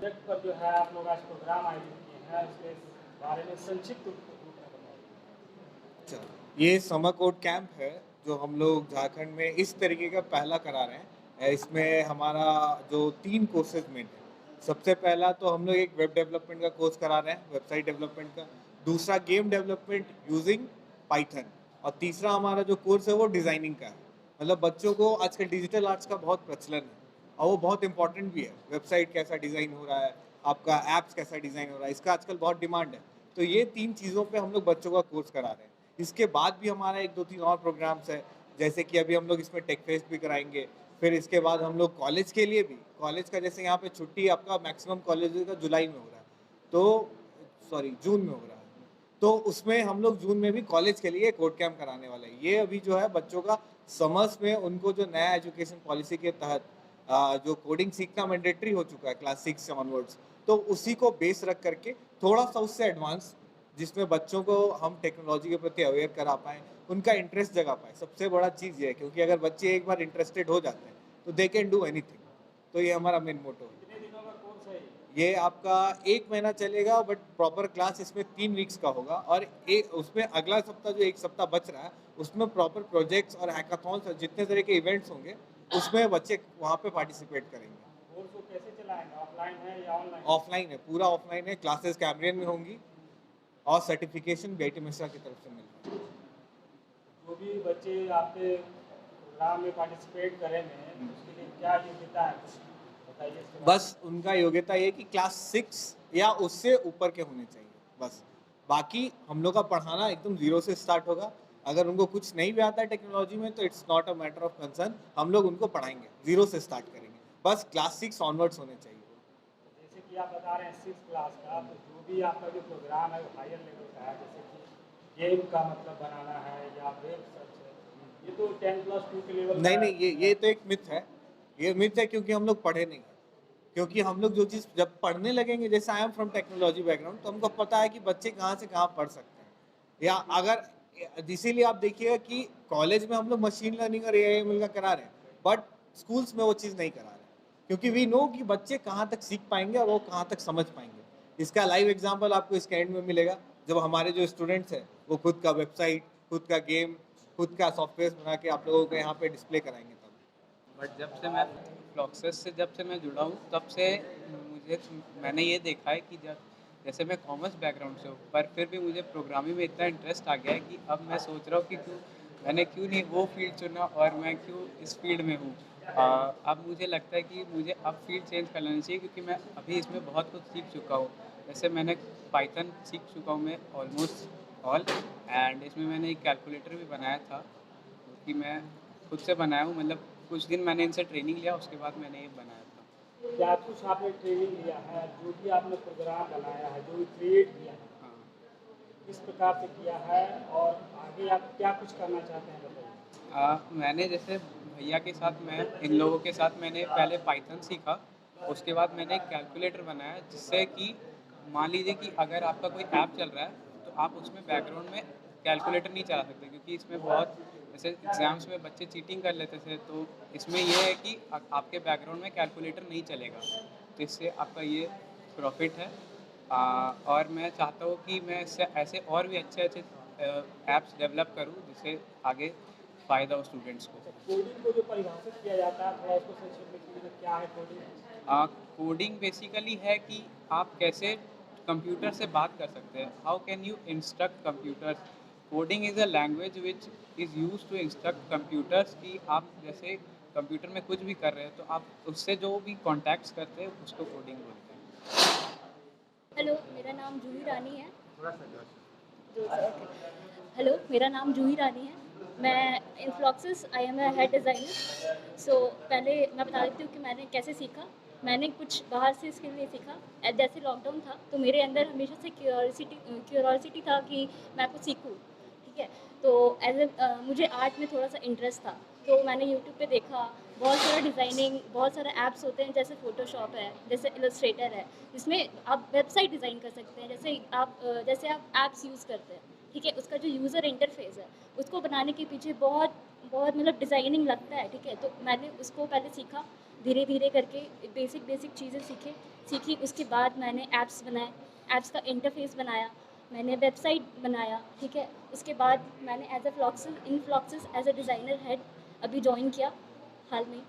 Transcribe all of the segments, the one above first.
Project पर जो है आप लोग आज प्रोग्राम आयोजित किए हैं, उसके बारे में संक्षिप्त रूप में बताइए। अच्छा, ये समर कोड कैंप है जो हम लोग झारखंड में इस तरीके का पहला करा रहे हैं। इसमें हमारा जो 3 कोर्सेज़ मेन है। सबसे पहला तो हम लोग एक वेब डेवलपमेंट का कोर्स करा रहे हैं, वेबसाइट डेवलपमेंट का। दूसरा गेम डेवलपमेंट यूजिंग पाइथन और तीसरा हमारा जो कोर्स है वो डिज़ाइनिंग का है। मतलब बच्चों को आजकल डिजिटल आर्ट्स का बहुत प्रचलन है और वो बहुत इंपॉर्टेंट भी है। वेबसाइट कैसा डिज़ाइन हो रहा है, आपका ऐप्स कैसा डिज़ाइन हो रहा है, इसका आजकल बहुत डिमांड है। तो ये 3 चीज़ों पे हम लोग बच्चों का कोर्स करा रहे हैं। इसके बाद भी हमारा 1-2-3 और प्रोग्राम्स है, जैसे कि अभी हम लोग इसमें टेक फेस्ट भी कराएँगे। फिर इसके बाद हम लोग कॉलेज के लिए भी, कॉलेज का जैसे यहाँ पे छुट्टी आपका मैक्सिमम कॉलेजेस का जुलाई में हो रहा है, तो सॉरी जून में हो रहा है। तो उसमें हम लोग जून में भी कॉलेज के लिए कोड कैंप कराने वाले हैं। ये अभी जो है बच्चों का समर्स में उनको जो नया एजुकेशन पॉलिसी के तहत जो कोडिंग सीखना मैंडेटरी हो चुका है क्लास 6 से ऑनवर्ड्स, तो उसी को बेस रख करके थोड़ा-सा उससे एडवांस जिसमें बच्चों को हम टेक्नोलॉजी के प्रति अवेयर करा पाएँ, उनका इंटरेस्ट जगा पाएँ। सबसे बड़ा चीज़ ये है क्योंकि अगर बच्चे एक बार इंटरेस्टेड हो जाते हैं, तो दे कैन डू एनीथिंग। तो ये हमारा मेन मोटो है। कितने दिनों का कोर्स है ये? ये आपका 1 महीना चलेगा बट प्रॉपर क्लास इसमें 3 वीक्स का होगा और उसमें अगला सप्ताह जो 1 सप्ताह बच रहा है, उसमें प्रॉपर प्रोजेक्ट्स और हैकाथॉन्स और जितने तरह के इवेंट्स होंगे, उसमें बच्चे वहाँ पे पार्टिसिपेट करेंगे। कोर्स को कैसे चलाएंगे, ऑफलाइन है या ऑनलाइन? ऑफलाइन है, पूरा ऑफलाइन है, क्लासेस कैमरियन में होंगी और सर्टिफिकेशन बीआईटी मिश्रा की तरफ से मिल रहा है। जो भी बच्चे आपके प्रोग्राम में पार्टिसिपेट करेंगे, उसके लिए क्या योग्यता है, कुछ बताइए इसके बारे बस उनका योग्यता ये है कि क्लास 6 या उससे ऊपर के होने चाहिए, बस। बाकी हम लोग का पढ़ाना एकदम ज़ीरो से स्टार्ट होगा। अगर उनको कुछ नहीं भी आता है टेक्नोलॉजी में तो it's not a matter of concern, हम लोग उनको पढ़ाएँगे, ज़ीरो से स्टार्ट करेंगे। बस क्लास 6 ऑनवर्ड्स होने चाहिए। में। जैसे कि आप बता रहे हैं 6 क्लास का, तो जो भी आपका जो प्रोग्राम है वो हायर लेवल का है, जैसे कि गेम का मतलब बनाना है या वेब सर्च है, ये तो 10+2 के लेवल नहीं, का नहीं, ये तो एक मिथ है। ये मिथ है क्योंकि हम लोग पढ़े नहीं हैं। क्योंकि हम लोग जो चीज़ जब पढ़ने लगेंगे, जैसे I am from technology background, तो हमको पता है कि बच्चे कहाँ से कहाँ पढ़ सकते हैं। या अगर इसीलिए आप देखिएगा कि कॉलेज में हम लोग मशीन लर्निंग और एआई का करा रहे हैं, बट स्कूल्स में वो चीज़ नहीं करा रहे हैं। क्योंकि वी नो कि बच्चे कहाँ तक सीख पाएँगे और वो कहाँ तक समझ पाएँगे। इसका लाइव एग्ज़ाम्पल आपको इसके एंड में मिलेगा, जब हमारे जो स्टूडेंट्स हैं, वो खुद का वेबसाइट, खुद का गेम, खुद का सॉफ्टवेयर बना के आप लोगों को यहाँ पे डिस्प्ले कराएँगे तब। बट जब से मैं फ्लॉक्सस से जब से मैं जुड़ा हूँ तब से मुझे मैंने ये देखा है कि जब जैसे मैं कॉमर्स बैकग्राउंड से हूँ पर फिर भी मुझे प्रोग्रामिंग में इतना इंटरेस्ट आ गया है कि अब मैं सोच रहा हूँ कि मैंने क्यों नहीं वो फील्ड चुना और मैं क्यों इस फील्ड में हूँ। अब मुझे लगता है कि मुझे अब फील्ड चेंज कर लेनी चाहिए क्योंकि मैं अभी इसमें बहुत कुछ सीख चुका हूँ। जैसे मैंने पाइथन सीख चुका हूँ मैं ऑलमोस्ट ऑल एंड इसमें मैंने एक कैलकुलेटर भी बनाया था जो कि मैं खुद से बनाया हूँ। मतलब कुछ दिन मैंने इनसे ट्रेनिंग लिया उसके बाद मैंने ये बनाया था। क्या कुछ आपने ट्रेनिंग लिया है, जो भी आपने प्रोग्राम बनाया है, जो भी क्रिएट किया है, हाँ। किस प्रकार से किया है और आगे आप क्या कुछ करना चाहते हैं बताइए। मैंने जैसे भैया के साथ मैं इन लोगों के साथ मैंने पहले पाइथन सीखा, उसके बाद मैंने एक कैलकुलेटर बनाया जिससे कि मान लीजिए कि अगर आपका कोई ऐप चल रहा है तो आप उसमें बैकग्राउंड में कैलकुलेटर नहीं चला सकते क्योंकि इसमें बहुत जैसे एग्ज़ाम्स में बच्चे चीटिंग कर लेते थे। तो इसमें ये है कि आपके बैकग्राउंड में कैलकुलेटर नहीं चलेगा, तो इससे आपका ये प्रॉफ़िट है। और मैं चाहता हूँ कि मैं इससे ऐसे और भी अच्छे-अच्छे ऐप्स डेवलप करूँ जिससे आगे फ़ायदा हो स्टूडेंट्स को। अच्छा, कोडिंग को जो परिभाषित किया जाता है, थोड़ा उसको संक्षेप में कीजिए, क्या है कोडिंग? कोडिंग बेसिकली है कि आप कैसे कंप्यूटर से बात कर सकते हैं। How can you instruct computers. Coding is a language which is used to instruct computers कि आप जैसे कंप्यूटर में कुछ भी कर रहे हैं तो आप उससे जो भी कॉन्टैक्ट्स करते हैं उसको कोडिंग बोलते हैं। हेलो, मेरा नाम जूही रानी है। थोड़ा-सा जोर से। ओके। हेलो, मेरा नाम जूही रानी है। मैं influencers I am a head designer. So पहले मैं बता देती हूँ कि मैंने कैसे सीखा। मैंने कुछ बाहर से स्किल नहीं सीखा। जैसे लॉकडाउन था, तो मेरे अंदर हमेशा से क्यूरियोसिटी था कि मैं कुछ सीखूँ, ठीक है? तो मुझे आर्ट में थोड़ा-सा इंटरेस्ट था, तो मैंने यूट्यूब पे देखा, बहुत सारा डिज़ाइनिंग, बहुत सारे ऐप्स होते हैं, जैसे फ़ोटोशॉप है, जैसे इलस्ट्रेटर है, जिसमें आप वेबसाइट डिज़ाइन कर सकते हैं। जैसे आप ऐप्स यूज़ करते हैं, ठीक है? उसका जो यूज़र इंटरफ़ेस है, उसको बनाने के पीछे बहुत बहुत मतलब डिज़ाइनिंग लगता है, ठीक है? तो मैंने उसको पहले सीखा। धीरे धीरे करके बेसिक चीज़ें सीखी। उसके बाद मैंने ऐप्स बनाए, ऐप्स का इंटरफेस बनाया, मैंने वेबसाइट बनाया, ठीक है। उसके बाद मैंने as a Floxes as a designer head अभी ज्वाइन किया हाल में।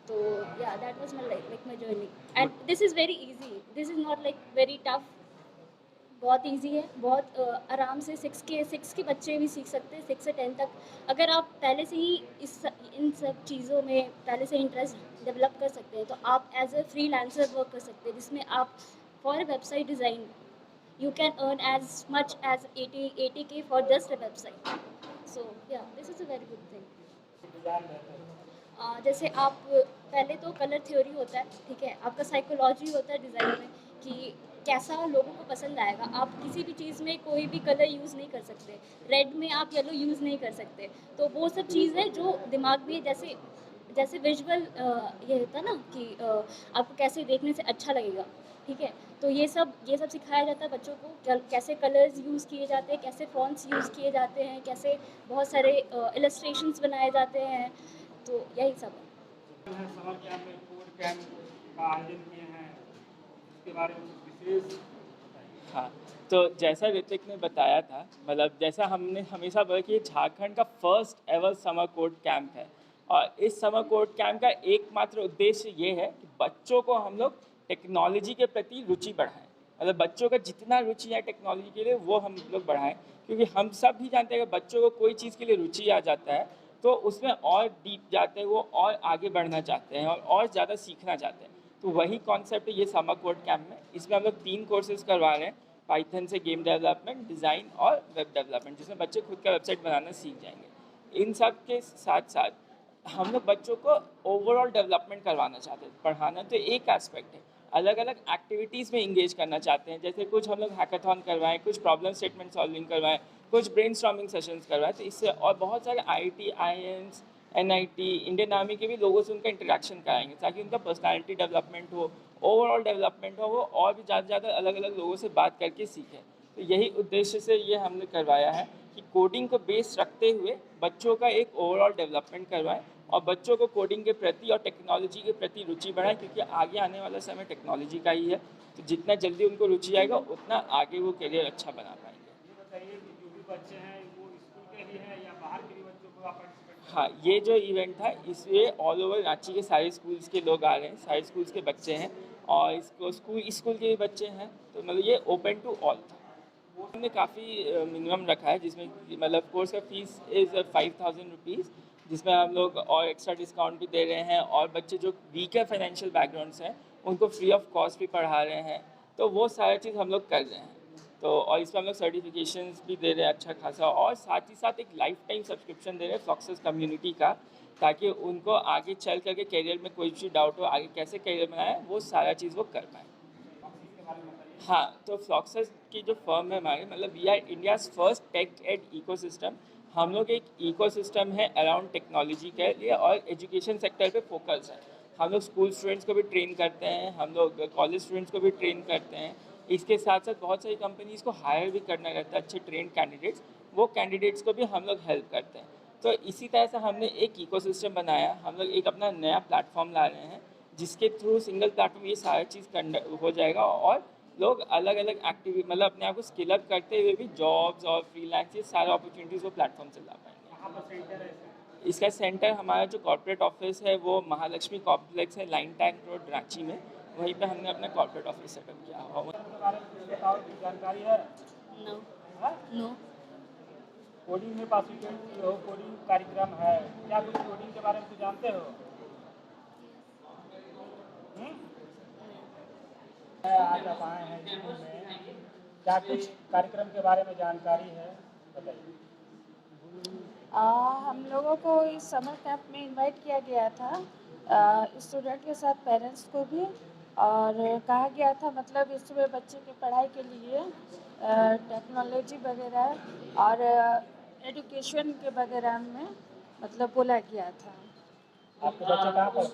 तो yeah that was my like my journey and this is very easy, this is not like very tough, बहुत इजी है, बहुत आराम से 6 के बच्चे भी सीख सकते हैं, 6 से 10 तक। अगर आप पहले से ही इन सब चीज़ों में पहले से इंटरेस्ट डेवलप कर सकते हैं तो आप एज अ फ्रीलांसर वर्क कर सकते हैं, जिसमें आप for website design you can earn as much as 80K for just a website. So yeah this is a very good thing. Design रहता है। जैसे आप पहले तो कलर थ्योरी होता है, ठीक है, आपका साइकोलॉजी होता है डिज़ाइन में कि कैसा लोगों को पसंद आएगा। आप किसी भी चीज़ में कोई भी कलर यूज़ नहीं कर सकते, रेड में आप येलो यूज़ नहीं कर सकते। तो वो सब चीज़ें जो दिमाग में जैसे जैसे विजुअल ये होता है ना कि आपको कैसे देखने से अच्छा लगेगा, ठीक है। तो ये सब सिखाया जाता है बच्चों को, कैसे कलर्स यूज़ किए जाते हैं, कैसे फॉन्ट्स यूज़ किए जाते हैं, कैसे बहुत सारे इलस्ट्रेशंस बनाए जाते हैं। तो यही सब है। समर कैंप में कोड कैंप का आयोजन किए हैं, इसके बारे में कुछ विशेष बताइए। हाँ, तो जैसा ऋतिक ने बताया था, मतलब जैसा हमने हमेशा बोला कि ये झारखंड का first ever summer code camp है। और इस समर कोड कैंप का एकमात्र उद्देश्य ये है कि बच्चों को हम लोग टेक्नोलॉजी के प्रति रुचि बढ़ाएं। मतलब बच्चों का जितना रुचि है टेक्नोलॉजी के लिए वो हम लोग बढ़ाएं, क्योंकि हम सब भी जानते हैं कि बच्चों को कोई चीज़ के लिए रुचि आ जाता है तो उसमें और डीप जाते हैं, वो और आगे बढ़ना चाहते हैं और ज़्यादा सीखना चाहते हैं। तो वही कॉन्सेप्ट है ये समर कोड कैंप में। इसमें हम लोग 3 कोर्सेज करवा रहे हैं, पाइथन से गेम डेवलपमेंट, डिज़ाइन और वेब डेवलपमेंट, जिसमें बच्चे खुद का वेबसाइट बनाना सीख जाएंगे। इन सब के साथ साथ हम लोग बच्चों को ओवरऑल डेवलपमेंट करवाना चाहते हैं। पढ़ाना तो एक एस्पेक्ट है, अलग अलग एक्टिविटीज़ में इंगेज करना चाहते हैं। जैसे कुछ हम लोग हैकाथॉन करवाएं, कुछ प्रॉब्लम स्टेटमेंट सॉल्विंग करवाएं, कुछ ब्रेनस्टॉर्मिंग सेशंस करवाएं। तो इससे और बहुत सारे IIT, IIMs, NIT, Indian army के भी लोगों से उनका इंटरेक्शन कराएंगे, ताकि उनका पर्सनालिटी डेवलपमेंट हो, ओवरऑल डेवलपमेंट हो, वो और भी ज़्यादा से ज़्यादा अलग अलग लोगों से बात करके सीखें। तो यही उद्देश्य से ये हमने करवाया है कि कोडिंग को बेस रखते हुए बच्चों का एक ओवरऑल डेवलपमेंट करवाएं और बच्चों को कोडिंग के प्रति और टेक्नोलॉजी के प्रति रुचि बढ़ाएं, क्योंकि आगे आने वाला समय टेक्नोलॉजी का ही है। तो जितना जल्दी उनको रुचि आएगा उतना आगे वो करियर अच्छा बना पाएंगे। ये बताइए कि जो भी बच्चे हैं वो स्कूल के ही हैं या बाहर के भी बच्चों को आप पार्टिसिपेट हाँ, ये जो इवेंट था इसमें ऑल ओवर रांची के सारे स्कूल्स के लोग आ रहे हैं, सारे स्कूल्स के बच्चे हैं और इसको स्कूल के भी बच्चे हैं। तो मतलब ये ओपन टू ऑल था। हमने काफ़ी मिनिमम रखा है, जिसमें मतलब कोर्स का फीस इज़ 5000 रुपीज़, जिसमें हम लोग और एक्स्ट्रा डिस्काउंट भी दे रहे हैं और बच्चे जो वीकर फाइनेंशियल बैकग्राउंड्स हैं उनको फ्री ऑफ कॉस्ट भी पढ़ा रहे हैं। तो वो सारा चीज़ हम लोग कर रहे हैं। तो और इसमें हम लोग सर्टिफिकेशंस भी दे रहे हैं अच्छा खासा, और साथ ही साथ एक लाइफ टाइम सब्सक्रिप्शन दे रहे हैं फ्लॉक्सेस कम्युनिटी का, ताकि उनको आगे चल करके करियर में कोई भी डाउट हो, आगे कैसे करियर बनाए, वो सारा चीज़ वो कर पाए। हाँ, तो फ्लॉक्सेस की जो फर्म है हमारी, मतलब we are India's first tech ed ecosystem. हम लोग एक इकोसिस्टम है अराउंड टेक्नोलॉजी के लिए और एजुकेशन सेक्टर पे फोकस है। हम लोग स्कूल स्टूडेंट्स को भी ट्रेन करते हैं, हम लोग कॉलेज स्टूडेंट्स को भी ट्रेन करते हैं। इसके साथ साथ बहुत सारी कंपनीज़ को हायर भी करना रहता है अच्छे ट्रेन कैंडिडेट्स, वो कैंडिडेट्स को भी हम लोग हेल्प करते हैं। तो इसी तरह से हमने एक इकोसिस्टम बनाया, हम लोग एक अपना नया प्लेटफॉर्म ला रहे हैं, जिसके थ्रू सिंगल प्लेटफॉर्म ये सारा चीज़ हो जाएगा और लोग अलग अलग एक्टिविटी मतलब अपने आप को स्किल अप करते हुए भी जॉब्स और फ्रीलांस ये सारे अपॉर्चुनिटीज़ वो प्लेटफॉर्म से ला पाएंगे। कहाँ पर सेंटर है इसका? इसका सेंटर हमारा जो कॉर्पोरेट ऑफिस है वो महालक्ष्मी कॉम्प्लेक्स है, लाइन टैंक रोड, रांची में। वहीं पे हमने अपना कॉर्पोरेट ऑफिस सेटअप किया हुआ। के बारे में कुछ बताओ, कुछ जानकारी है? नो हाँ? नो कोडिंग में पार्टिसिपेट किए हो, कोडिंग कार्यक्रम है, क्या कुछ कोडिंग के बारे में कुछ जानते हो? आज आप आए हैं स्कूल में, क्या कुछ कार्यक्रम के बारे में जानकारी है, बताइए। हम लोगों को इस समर कैंप में इनवाइट किया गया था, स्टूडेंट के साथ पेरेंट्स को भी, और कहा गया था मतलब इसमें बच्चे की पढ़ाई के लिए टेक्नोलॉजी वगैरह और एजुकेशन के वगैरह में मतलब बोला गया था। आपके बच्चे कहाँ पर?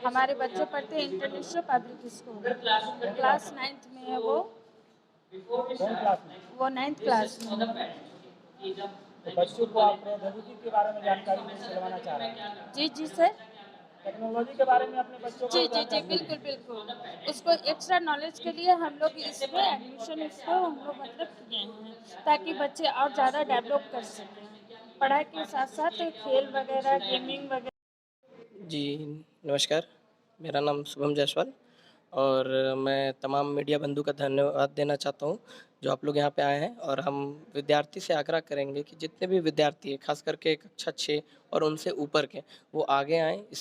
हमारे बच्चे पढ़ते हैं international public school, class 9th में है वो। कौन क्लास में? वो 9th क्लास में। तो बच्चों को आप प्रौद्योगिकी के बारे में जानकारी दिलवाना चाह रहे हैं? जी जी सर। टेक्नोलॉजी के बारे में अपने बच्चों को जी जी जी बिल्कुल बिल्कुल। उसको एक्स्ट्रा नॉलेज के लिए हम लोग इसमें एडमिशन इसको हम लोग मतलब किए हैं ताकि बच्चे और ज़्यादा डेवलप कर सकें पढ़ाई के साथ साथ खेल वगैरह गेमिंग वगैरह। जी नमस्कार, मेरा नाम शुभम जायसवाल और मैं तमाम मीडिया बंधु का धन्यवाद देना चाहता हूँ जो आप लोग यहाँ पे आए हैं। और हम विद्यार्थी से आग्रह करेंगे कि जितने भी विद्यार्थी हैं खास करके कक्षा 6 और उनसे ऊपर के वो आगे आएँ इस